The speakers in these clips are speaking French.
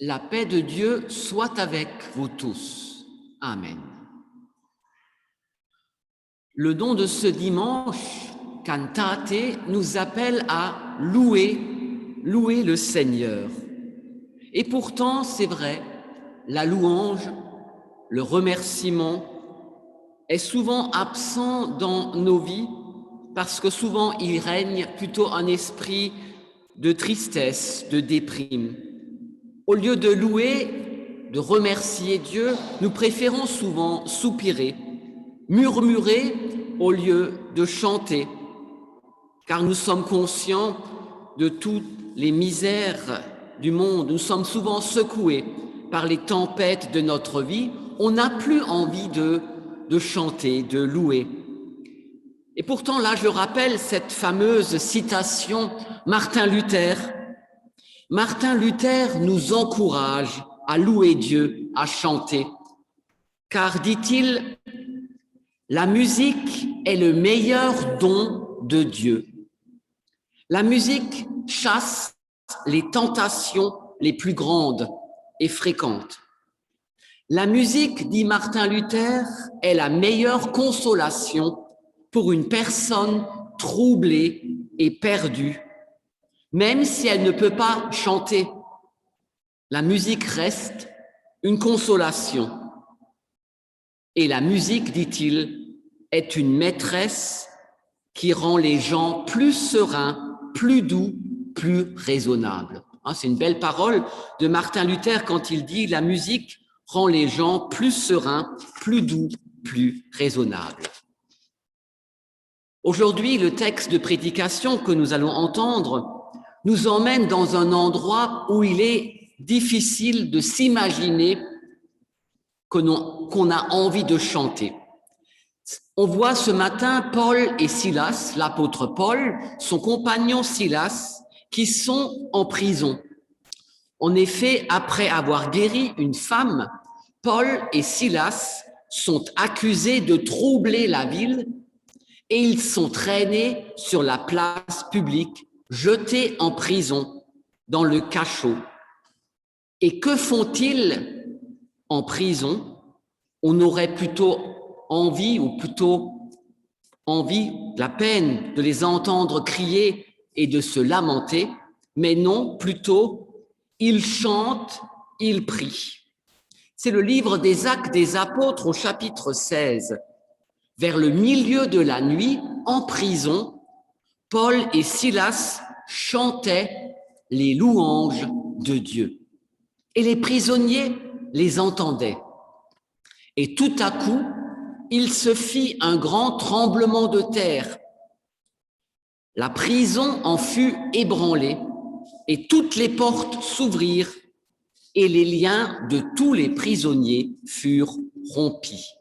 La paix de Dieu soit avec vous tous. Amen. Le don de ce dimanche, Cantate, nous appelle à louer le Seigneur. Et pourtant, c'est vrai, la louange, le remerciement est souvent absent dans nos vies parce que souvent il règne plutôt un esprit de tristesse, de déprime. Au lieu de louer, de remercier Dieu, nous préférons souvent soupirer, murmurer au lieu de chanter, car nous sommes conscients de toutes les misères du monde. Nous sommes souvent secoués par les tempêtes de notre vie. On n'a plus envie de chanter, de louer. Et pourtant, là, je rappelle cette fameuse citation Martin Luther. Martin Luther nous encourage à louer Dieu, à chanter, car, dit-il, la musique est le meilleur don de Dieu. La musique chasse les tentations les plus grandes et fréquentes. La musique, dit Martin Luther, est la meilleure consolation pour une personne troublée et perdue. Même si elle ne peut pas chanter, la musique reste une consolation. Et la musique, dit-il, est une maîtresse qui rend les gens plus sereins, plus doux, plus raisonnables. C'est une belle parole de Martin Luther quand il dit « La musique rend les gens plus sereins, plus doux, plus raisonnables ». Aujourd'hui, le texte de prédication que nous allons entendre nous emmène dans un endroit où il est difficile de s'imaginer qu'on a envie de chanter. On voit ce matin Paul et Silas, l'apôtre Paul, son compagnon Silas, qui sont en prison. En effet, après avoir guéri une femme, Paul et Silas sont accusés de troubler la ville et ils sont traînés sur la place publique, jetés en prison, dans le cachot. Et que font-ils en prison? On aurait plutôt envie, la peine de les entendre crier et de se lamenter, mais non, plutôt, ils chantent, ils prient. C'est le livre des Actes des Apôtres au chapitre 16. Vers le milieu de la nuit, en prison, Paul et Silas chantaient les louanges de Dieu. Et les prisonniers les entendaient. Et tout à coup, il se fit un grand tremblement de terre. La prison en fut ébranlée et toutes les portes s'ouvrirent et les liens de tous les prisonniers furent rompus.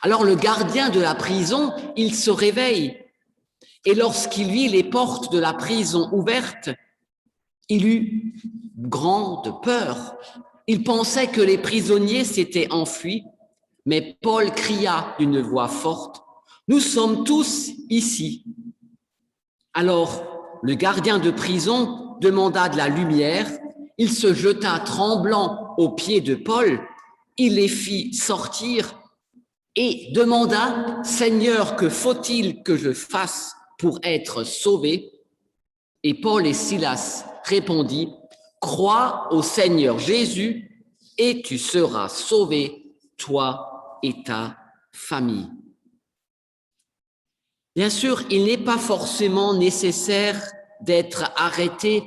Alors le gardien de la prison, il se réveille et lorsqu'il vit les portes de la prison ouvertes, il eut grande peur. Il pensait que les prisonniers s'étaient enfuis, mais Paul cria d'une voix forte, « Nous sommes tous ici !» Alors, le gardien de prison demanda de la lumière, il se jeta tremblant aux pieds de Paul, il les fit sortir et demanda, « Seigneur, que faut-il que je fasse pour être sauvé ?» Et Paul et Silas répondirent, « Crois au Seigneur Jésus et tu seras sauvé, toi et ta famille. » Bien sûr, il n'est pas forcément nécessaire d'être arrêté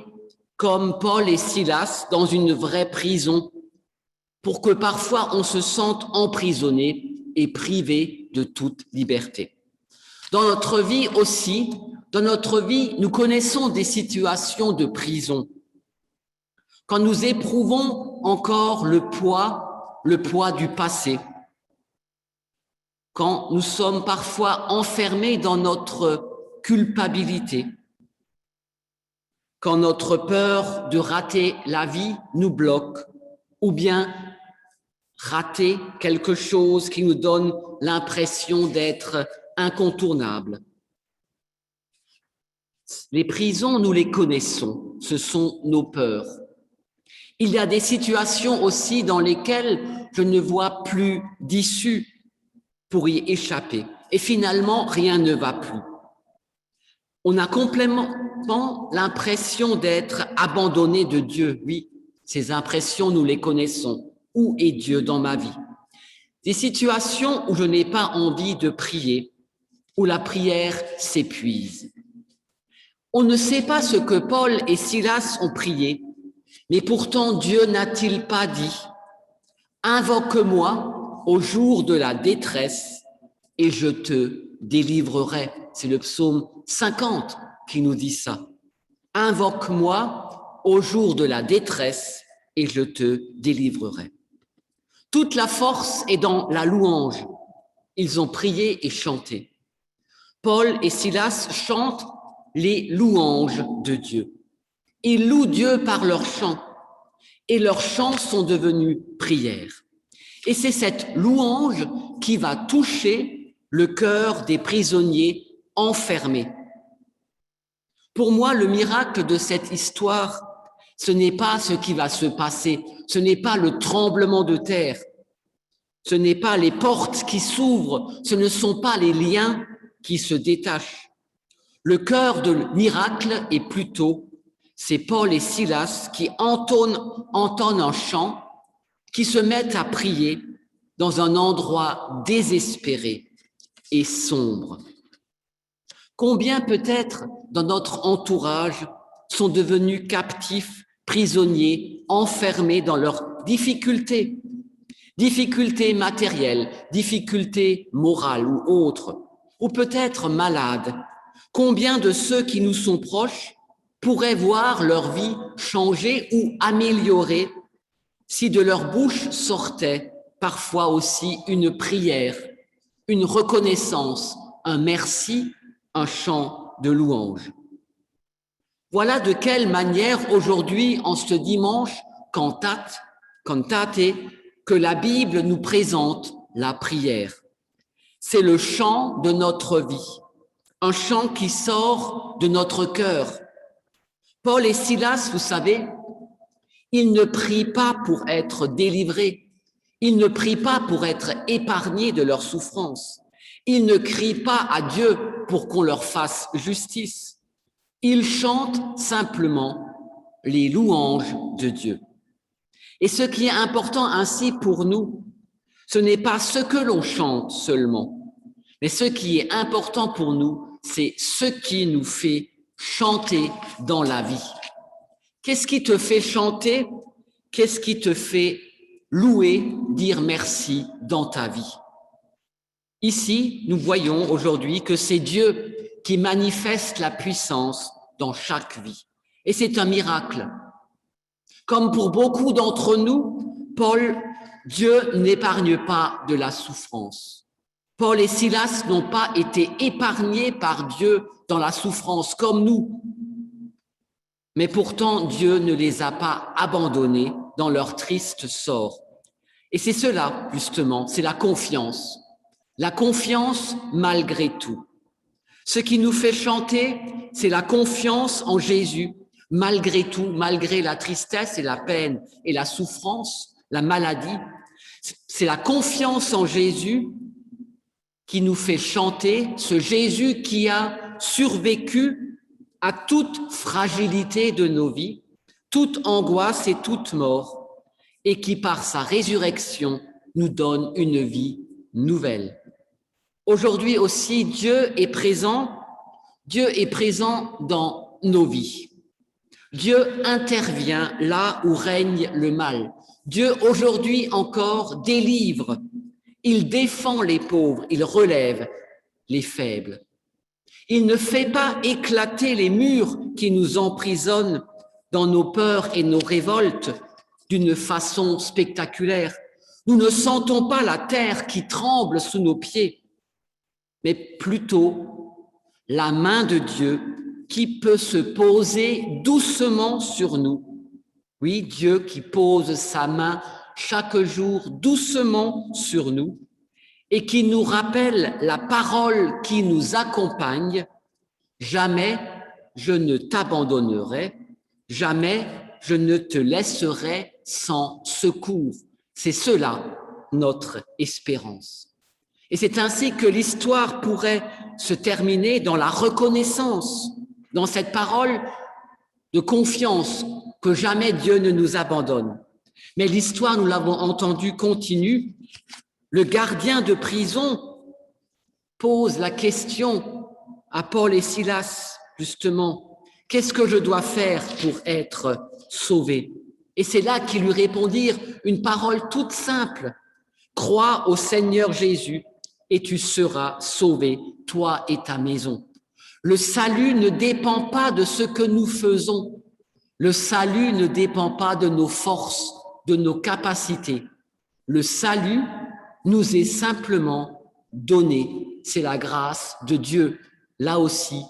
comme Paul et Silas dans une vraie prison pour que parfois on se sente emprisonné et privé de toute liberté. Dans notre vie aussi, nous connaissons des situations de prison. Quand nous éprouvons encore le poids du passé, quand nous sommes parfois enfermés dans notre culpabilité, quand notre peur de rater la vie nous bloque, ou bien rater quelque chose qui nous donne l'impression d'être incontournable. Les prisons, nous les connaissons, ce sont nos peurs. Il y a des situations aussi dans lesquelles je ne vois plus d'issue pour y échapper. Et finalement, rien ne va plus. On a complètement l'impression d'être abandonné de Dieu. Oui, ces impressions, nous les connaissons. Où est Dieu dans ma vie? Des situations où je n'ai pas envie de prier, où la prière s'épuise. On ne sait pas ce que Paul et Silas ont prié, mais pourtant Dieu n'a-t-il pas dit « Invoque-moi au jour de la détresse et je te délivrerai ». C'est le psaume 50 qui nous dit ça. « Invoque-moi au jour de la détresse et je te délivrerai ». Toute la force est dans la louange. Ils ont prié et chanté. Paul et Silas chantent les louanges de Dieu. Ils louent Dieu par leurs chants et leurs chants sont devenus prières. Et c'est cette louange qui va toucher le cœur des prisonniers enfermés. Pour moi, le miracle de cette histoire, ce n'est pas ce qui va se passer, ce n'est pas le tremblement de terre, ce n'est pas les portes qui s'ouvrent, ce ne sont pas les liens qui se détachent. Le cœur de miracle est plutôt, c'est Paul et Silas qui entonnent un chant, qui se mettent à prier dans un endroit désespéré et sombre. Combien peut-être dans notre entourage sont devenus captifs, prisonniers, enfermés dans leurs difficultés, difficultés matérielles, difficultés morales ou autres, ou peut-être malades. Combien de ceux qui nous sont proches pourraient voir leur vie changer ou améliorer si de leur bouche sortait parfois aussi une prière, une reconnaissance, un merci, un chant de louange. Voilà de quelle manière aujourd'hui, en ce dimanche cantate, que la Bible nous présente la prière. C'est le chant de notre vie, un chant qui sort de notre cœur. Paul et Silas, vous savez, ils ne prient pas pour être délivrés, ils ne prient pas pour être épargnés de leur souffrance, ils ne crient pas à Dieu pour qu'on leur fasse justice. Ils chantent simplement les louanges de Dieu. Et ce qui est important ainsi pour nous, ce n'est pas ce que l'on chante seulement, mais ce qui est important pour nous, c'est ce qui nous fait chanter dans la vie. Qu'est-ce qui te fait chanter? Qu'est-ce qui te fait louer, dire merci dans ta vie? Ici, nous voyons aujourd'hui que c'est Dieu qui manifeste la puissance dans chaque vie. Et c'est un miracle. Comme pour beaucoup d'entre nous, Dieu n'épargne pas de la souffrance. Paul et Silas n'ont pas été épargnés par Dieu dans la souffrance comme nous. Mais pourtant, Dieu ne les a pas abandonnés dans leur triste sort. Et c'est cela, justement, c'est la confiance. La confiance malgré tout. Ce qui nous fait chanter, c'est la confiance en Jésus, malgré tout, malgré la tristesse et la peine et la souffrance, la maladie. C'est la confiance en Jésus qui nous fait chanter, ce Jésus qui a survécu à toute fragilité de nos vies, toute angoisse et toute mort, et qui par sa résurrection nous donne une vie nouvelle. Aujourd'hui aussi, Dieu est présent dans nos vies. Dieu intervient là où règne le mal. Dieu aujourd'hui encore délivre. Il défend les pauvres, il relève les faibles. Il ne fait pas éclater les murs qui nous emprisonnent dans nos peurs et nos révoltes d'une façon spectaculaire. Nous ne sentons pas la terre qui tremble sous nos pieds, mais plutôt la main de Dieu qui peut se poser doucement sur nous. Oui, Dieu qui pose sa main chaque jour doucement sur nous et qui nous rappelle la parole qui nous accompagne. Jamais je ne t'abandonnerai, jamais je ne te laisserai sans secours. C'est cela notre espérance. Et c'est ainsi que l'histoire pourrait se terminer dans la reconnaissance, dans cette parole de confiance que jamais Dieu ne nous abandonne. Mais l'histoire, nous l'avons entendu, continue. Le gardien de prison pose la question à Paul et Silas, justement, qu'est-ce que je dois faire pour être sauvé? Et c'est là qu'ils lui répondirent une parole toute simple. Crois au Seigneur Jésus et tu seras sauvé, toi et ta maison. Le salut ne dépend pas de ce que nous faisons. Le salut ne dépend pas de nos forces, de nos capacités. Le salut nous est simplement donné. C'est la grâce de Dieu, là aussi,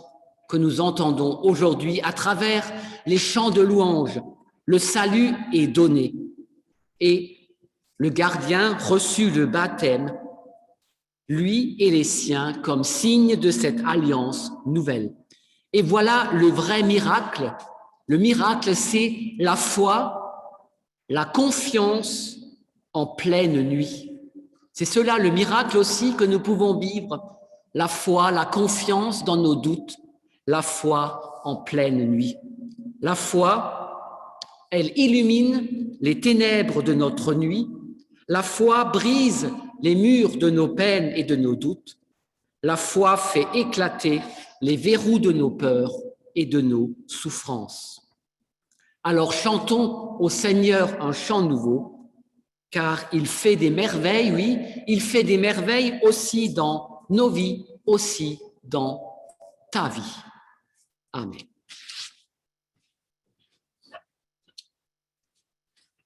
que nous entendons aujourd'hui à travers les chants de louange. Le salut est donné. Et le gardien reçut le baptême, lui et les siens, comme signe de cette alliance nouvelle. Et voilà le vrai miracle. Le miracle, c'est la foi, la confiance en pleine nuit. C'est cela le miracle aussi que nous pouvons vivre, la foi, la confiance dans nos doutes, la foi en pleine nuit. La foi, elle illumine les ténèbres de notre nuit. La foi brise les murs de nos peines et de nos doutes. La foi fait éclater les verrous de nos peurs et de nos souffrances. Alors chantons au Seigneur un chant nouveau, car il fait des merveilles, oui, il fait des merveilles aussi dans nos vies, aussi dans ta vie. Amen.